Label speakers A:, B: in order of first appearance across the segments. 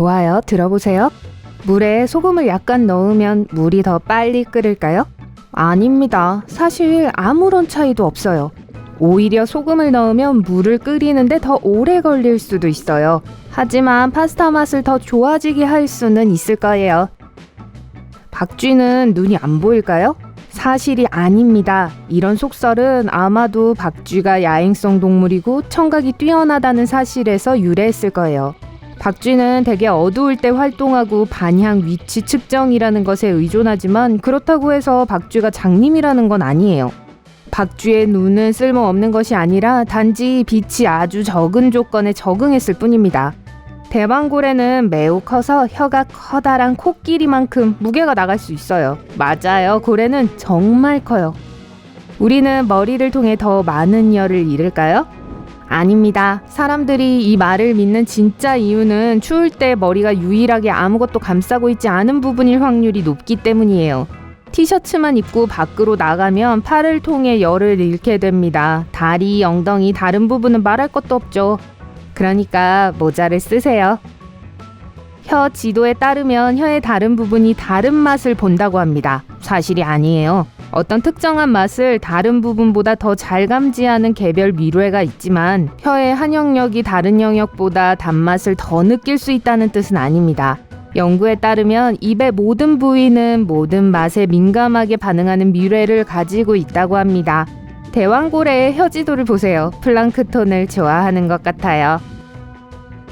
A: 좋아요. 들어보세요. 물에 소금을 약간 넣으면 물이 더 빨리 끓을까요? 아닙니다. 사실 아무런 차이도 없어요. 오히려 소금을 넣으면 물을 끓이는데 더 오래 걸릴 수도 있어요. 하지만 파스타 맛을 더 좋아지게 할 수는 있을 거예요. 박쥐는 눈이 안 보일까요? 사실이 아닙니다. 이런 속설은 아마도 박쥐가 야행성 동물이고 청각이 뛰어나다는 사실에서 유래했을 거예요. 박쥐는 대개 어두울 때 활동하고 반향 위치 측정이라는 것에 의존하지만 그렇다고 해서 박쥐가 장님이라는 건 아니에요. 박쥐의 눈은 쓸모없는 것이 아니라 단지 빛이 아주 적은 조건에 적응했을 뿐입니다. 대왕고래는 매우 커서 혀가 커다란 코끼리만큼 무게가 나갈 수 있어요. 맞아요. 고래는 정말 커요. 우리는 머리를 통해 더 많은 열을 잃을까요? 아닙니다. 사람들이 이 말을 믿는 진짜 이유는 추울 때 머리가 유일하게 아무것도 감싸고 있지 않은 부분일 확률이 높기 때문이에요. 티셔츠만 입고 밖으로 나가면 팔을 통해 열을 잃게 됩니다. 다리, 엉덩이, 다른 부분은 말할 것도 없죠. 그러니까 모자를 쓰세요. 혀 지도에 따르면 혀의 다른 부분이 다른 맛을 본다고 합니다. 사실이 아니에요. 어떤 특정한 맛을 다른 부분보다 더 잘 감지하는 개별 미뢰가 있지만 혀의 한 영역이 다른 영역보다 단맛을 더 느낄 수 있다는 뜻은 아닙니다. 연구에 따르면 입의 모든 부위는 모든 맛에 민감하게 반응하는 미뢰를 가지고 있다고 합니다. 대왕고래의 혀지도를 보세요. 플랑크톤을 좋아하는 것 같아요.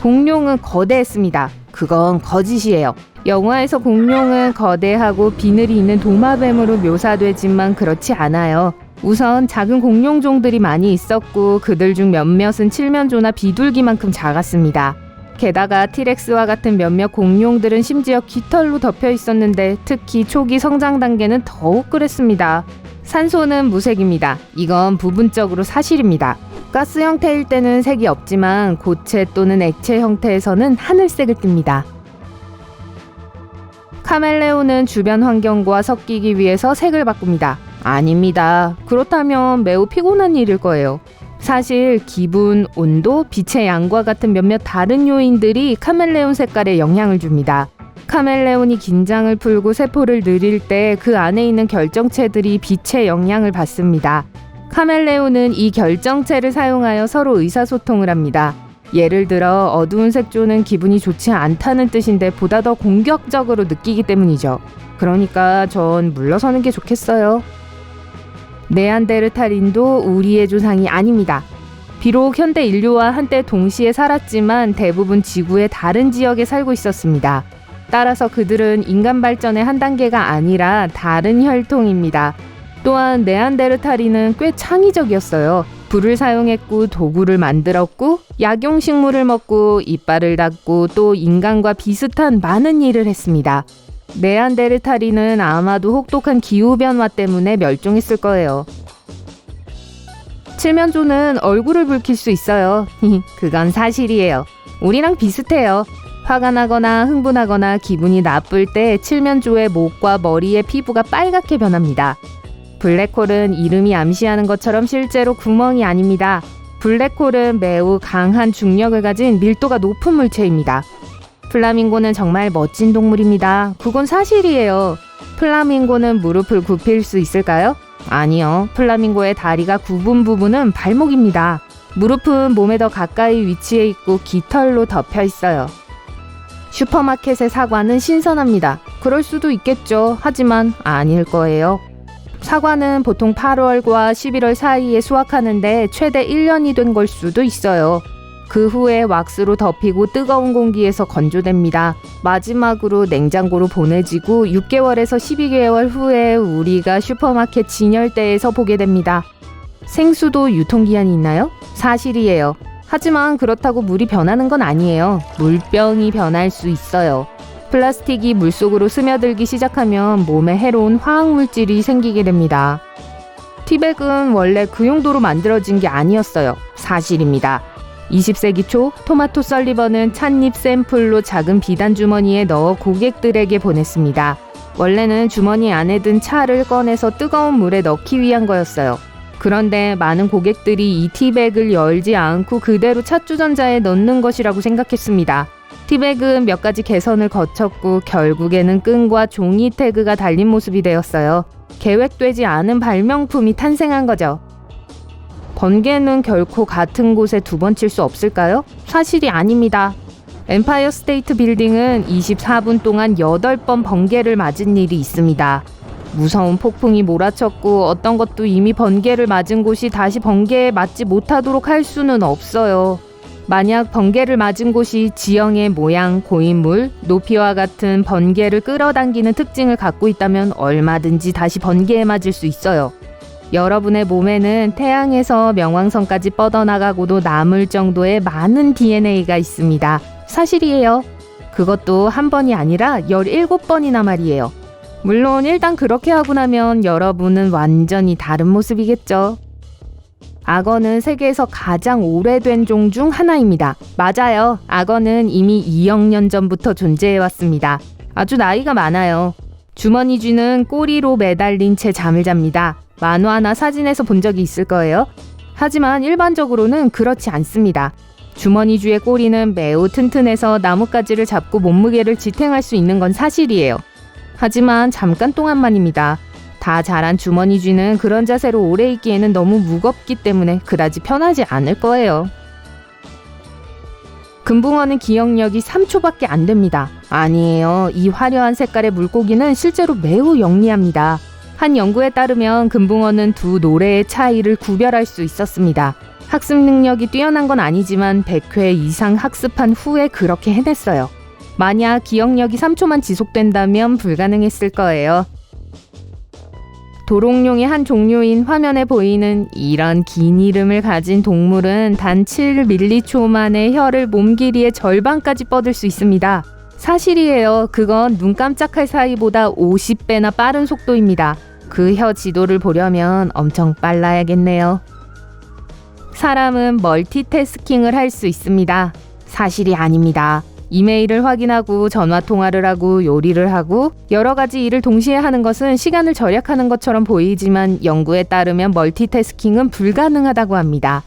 A: 공룡은 거대했습니다. 그건 거짓이에요. 영화에서 공룡은 거대하고 비늘이 있는 도마뱀으로 묘사되지만 그렇지 않아요. 우선 작은 공룡종들이 많이 있었고 그들 중 몇몇은 칠면조나 비둘기만큼 작았습니다. 게다가 티렉스와 같은 몇몇 공룡들은 심지어 깃털로 덮여 있었는데 특히 초기 성장 단계는 더욱 그랬습니다. 산소는 무색입니다. 이건 부분적으로 사실입니다. 가스 형태일 때는 색이 없지만 고체 또는 액체 형태에서는 하늘색을 띱니다. 카멜레온은 주변 환경과 섞이기 위해서 색을 바꿉니다. 아닙니다. 그렇다면 매우 피곤한 일일 거예요. 사실 기분, 온도, 빛의 양과 같은 몇몇 다른 요인들이 카멜레온 색깔에 영향을 줍니다. 카멜레온이 긴장을 풀고 세포를 늘릴 때 그 안에 있는 결정체들이 빛의 영향을 받습니다. 카멜레온은 이 결정체를 사용하여 서로 의사소통을 합니다. 예를 들어 어두운 색조는 기분이 좋지 않다는 뜻인데 보다 더 공격적으로 느끼기 때문이죠. 그러니까 전 물러서는 게 좋겠어요. 네안데르탈인도 우리의 조상이 아닙니다. 비록 현대 인류와 한때 동시에 살았지만 대부분 지구의 다른 지역에 살고 있었습니다. 따라서 그들은 인간 발전의 한 단계가 아니라 다른 혈통입니다. 또한 네안데르탈인은 꽤 창의적이었어요. 불을 사용했고 도구를 만들었고 약용식물을 먹고 이빨을 닦고 또 인간과 비슷한 많은 일을 했습니다. 네안데르탈인은 아마도 혹독한 기후변화 때문에 멸종했을 거예요. 칠면조는 얼굴을 붉힐 수 있어요. 그건 사실이에요. 우리랑 비슷해요. 화가 나거나 흥분하거나 기분이 나쁠 때 칠면조의 목과 머리의 피부가 빨갛게 변합니다. 블랙홀은 이름이 암시하는 것처럼 실제로 구멍이 아닙니다. 블랙홀은 매우 강한 중력을 가진 밀도가 높은 물체입니다. 플라밍고는 정말 멋진 동물입니다. 그건 사실이에요. 플라밍고는 무릎을 굽힐 수 있을까요? 아니요. 플라밍고의 다리가 굽은 부분은 발목입니다. 무릎은 몸에 더 가까이 위치해 있고 깃털로 덮여 있어요. 슈퍼마켓의 사과는 신선합니다. 그럴 수도 있겠죠. 하지만 아닐 거예요. 사과는 보통 8월과 11월 사이에 수확하는데 최대 1년이 된 걸 수도 있어요. 그 후에 왁스로 덮이고 뜨거운 공기에서 건조됩니다. 마지막으로 냉장고로 보내지고 6개월에서 12개월 후에 우리가 슈퍼마켓 진열대에서 보게 됩니다. 생수도 유통기한이 있나요? 사실이에요. 하지만 그렇다고 물이 변하는 건 아니에요. 물병이 변할 수 있어요. 플라스틱이 물속으로 스며들기 시작하면 몸에 해로운 화학물질이 생기게 됩니다. 티백은 원래 그 용도로 만들어진 게 아니었어요. 사실입니다. 20세기 초 토마토 설리번은 찻잎 샘플로 작은 비단 주머니에 넣어 고객들에게 보냈습니다. 원래는 주머니 안에 든 차를 꺼내서 뜨거운 물에 넣기 위한 거였어요. 그런데 많은 고객들이 이 티백을 열지 않고 그대로 찻주전자에 넣는 것이라고 생각했습니다. 티백은 몇 가지 개선을 거쳤고 결국에는 끈과 종이 태그가 달린 모습이 되었어요. 계획되지 않은 발명품이 탄생한 거죠. 번개는 결코 같은 곳에 두 번 칠 수 없을까요? 사실이 아닙니다. 엠파이어 스테이트 빌딩은 24분 동안 8번 번개를 맞은 일이 있습니다. 무서운 폭풍이 몰아쳤고 어떤 것도 이미 번개를 맞은 곳이 다시 번개에 맞지 못하도록 할 수는 없어요. 만약 번개를 맞은 곳이 지형의 모양, 고인물, 높이와 같은 번개를 끌어당기는 특징을 갖고 있다면 얼마든지 다시 번개에 맞을 수 있어요. 여러분의 몸에는 태양에서 명왕성까지 뻗어나가고도 남을 정도의 많은 DNA가 있습니다. 사실이에요. 그것도 한 번이 아니라 17번이나 말이에요. 물론 일단 그렇게 하고 나면 여러분은 완전히 다른 모습이겠죠. 악어는 세계에서 가장 오래된 종 중 하나입니다. 맞아요. 악어는 이미 2억 년 전부터 존재해왔습니다. 아주 나이가 많아요. 주머니 쥐는 꼬리로 매달린 채 잠을 잡니다. 만화나 사진에서 본 적이 있을 거예요. 하지만 일반적으로는 그렇지 않습니다. 주머니 쥐의 꼬리는 매우 튼튼해서 나뭇가지를 잡고 몸무게를 지탱할 수 있는 건 사실이에요. 하지만 잠깐 동안만입니다. 다 자란 주머니 쥐는 그런 자세로 오래 있기에는 너무 무겁기 때문에 그다지 편하지 않을 거예요. 금붕어는 기억력이 3초밖에 안 됩니다. 아니에요. 이 화려한 색깔의 물고기는 실제로 매우 영리합니다. 한 연구에 따르면 금붕어는 두 노래의 차이를 구별할 수 있었습니다. 학습 능력이 뛰어난 건 아니지만 100회 이상 학습한 후에 그렇게 해냈어요. 만약 기억력이 3초만 지속된다면 불가능했을 거예요. 도롱뇽의 한 종류인 화면에 보이는 이런 긴 이름을 가진 동물은 단 7밀리초 만에 혀를 몸 길이의 절반까지 뻗을 수 있습니다. 사실이에요. 그건 눈 깜짝할 사이보다 50배나 빠른 속도입니다. 그 혀 지도를 보려면 엄청 빨라야겠네요. 사람은 멀티태스킹을 할 수 있습니다. 사실이 아닙니다. 이메일을 확인하고 전화 통화를 하고 요리를 하고 여러 가지 일을 동시에 하는 것은 시간을 절약하는 것처럼 보이지만 연구에 따르면 멀티태스킹은 불가능하다고 합니다.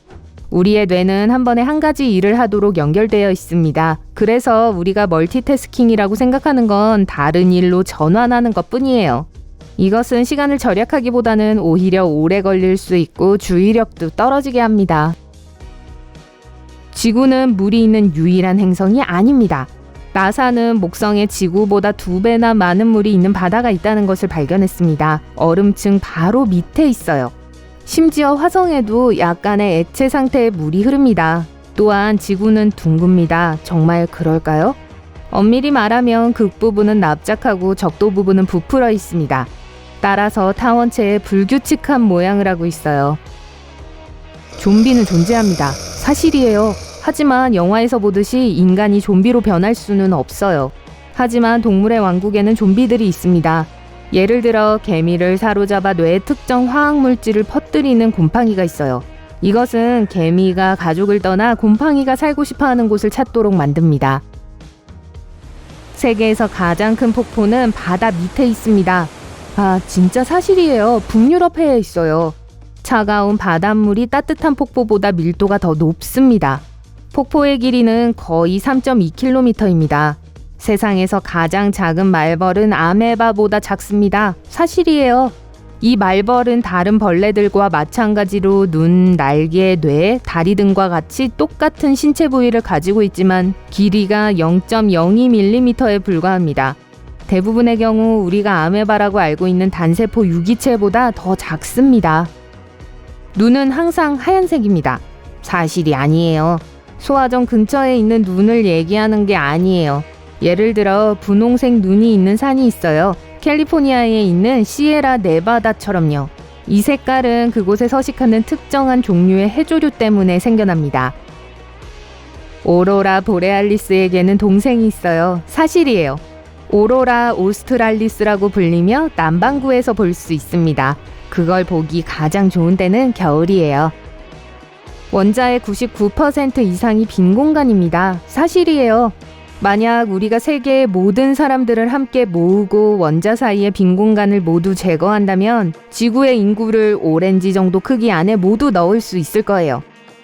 A: 우리의 뇌는 한 번에 한 가지 일을 하도록 연결되어 있습니다. 그래서 우리가 멀티태스킹이라고 생각하는 건 다른 일로 전환하는 것뿐이에요. 이것은 시간을 절약하기보다는 오히려 오래 걸릴 수 있고 주의력도 떨어지게 합니다. 지구는 물이 있는 유일한 행성이 아닙니다. 나사는 목성에 지구보다 2배나 많은 물이 있는 바다가 있다는 것을 발견했습니다. 얼음층 바로 밑에 있어요. 심지어 화성에도 약간의 액체 상태의 물이 흐릅니다. 또한 지구는 둥굽니다. 정말 그럴까요? 엄밀히 말하면 극부분은 납작하고 적도 부분은 부풀어 있습니다. 따라서 타원체에 불규칙한 모양을 하고 있어요. 좀비는 존재합니다. 사실이에요. 하지만 영화에서 보듯이 인간이 좀비로 변할 수는 없어요. 하지만 동물의 왕국에는 좀비들이 있습니다. 예를 들어 개미를 사로잡아 뇌에 특정 화학물질을 퍼뜨리는 곰팡이가 있어요. 이것은 개미가 가족을 떠나 곰팡이가 살고 싶어하는 곳을 찾도록 만듭니다. 세계에서 가장 큰 폭포는 바다 밑에 있습니다. 아, 진짜 사실이에요. 북유럽해에 있어요. 차가운 바닷물이 따뜻한 폭포보다 밀도가 더 높습니다. 폭포의 길이는 거의 3.2km입니다. 세상에서 가장 작은 말벌은 아메바보다 작습니다. 사실이에요. 이 말벌은 다른 벌레들과 마찬가지로 눈, 날개, 뇌, 다리 등과 같이 똑같은 신체 부위를 가지고 있지만 길이가 0.02mm에 불과합니다. 대부분의 경우 우리가 아메바라고 알고 있는 단세포 유기체보다 더 작습니다. 눈은 항상 하얀색입니다. 사실이 아니에요. 소화정 근처에 있는 눈을 얘기하는 게 아니에요. 예를 들어 분홍색 눈이 있는 산이 있어요. 캘리포니아에 있는 시에라 네바다처럼요. 이 색깔은 그곳에 서식하는 특정한 종류의 해조류 때문에 생겨납니다. 오로라 보레알리스에게는 동생이 있어요. 사실이에요. 오로라 오스트랄리스라고 불리며 남반구에서 볼 수 있습니다. 그걸 보기 가장 좋은 때는 겨울이에요. 원자의 99% 이상이 빈 공간입니다. 사실이에요. 만약 우리가 세계의 모든 사람들을 함께 모으고 원자 사이의 빈 공간을 모두 제거한다면 지구의 인구를 오렌지 정도 크기 안에 모두 넣을 수 있을 거예요.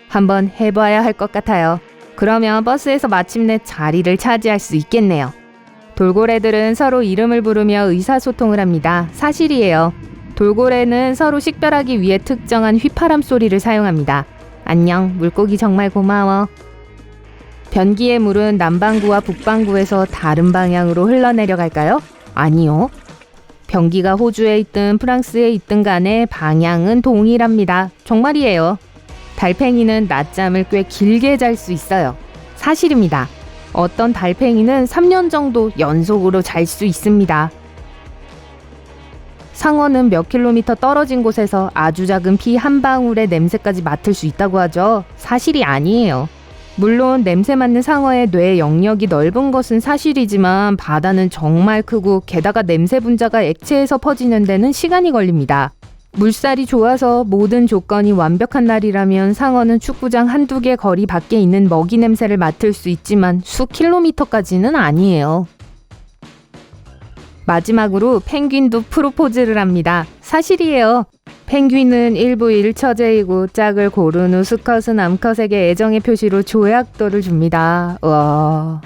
A: 한번 해봐야 할 것 같아요. 그러면 버스에서 마침내 자리를 차지할 수 있겠네요. 돌고래들은 서로 이름을 부르며 의사소통을 합니다. 사실이에요. 돌고래는 서로 식별하기 위해 특정한 휘파람 소리를 사용합니다. 안녕, 물고기 정말 고마워. 변기의 물은 남반구와 북반구에서 다른 방향으로 흘러내려갈까요? 아니요. 변기가 호주에 있든 프랑스에 있든 간에 방향은 동일합니다. 정말이에요. 달팽이는 낮잠을 꽤 길게 잘 수 있어요. 사실입니다. 어떤 달팽이는 3년 정도 연속으로 잘 수 있습니다. 상어는 몇 킬로미터 떨어진 곳에서 아주 작은 피 한 방울의 냄새까지 맡을 수 있다고 하죠. 사실이 아니에요. 물론 냄새 맡는 상어의 뇌 영역이 넓은 것은 사실이지만 바다는 정말 크고 게다가 냄새 분자가 액체에서 퍼지는 데는 시간이 걸립니다. 물살이 좋아서 모든 조건이 완벽한 날이라면 상어는 축구장 한두 개 거리 밖에 있는 먹이 냄새를 맡을 수 있지만 수 킬로미터까지는 아니에요. 마지막으로 펭귄도 프로포즈를 합니다. 사실이에요. 펭귄은 일부 일처제이고 짝을 고른 후 수컷은 암컷에게 애정의 표시로 조약돌을 줍니다. 우와.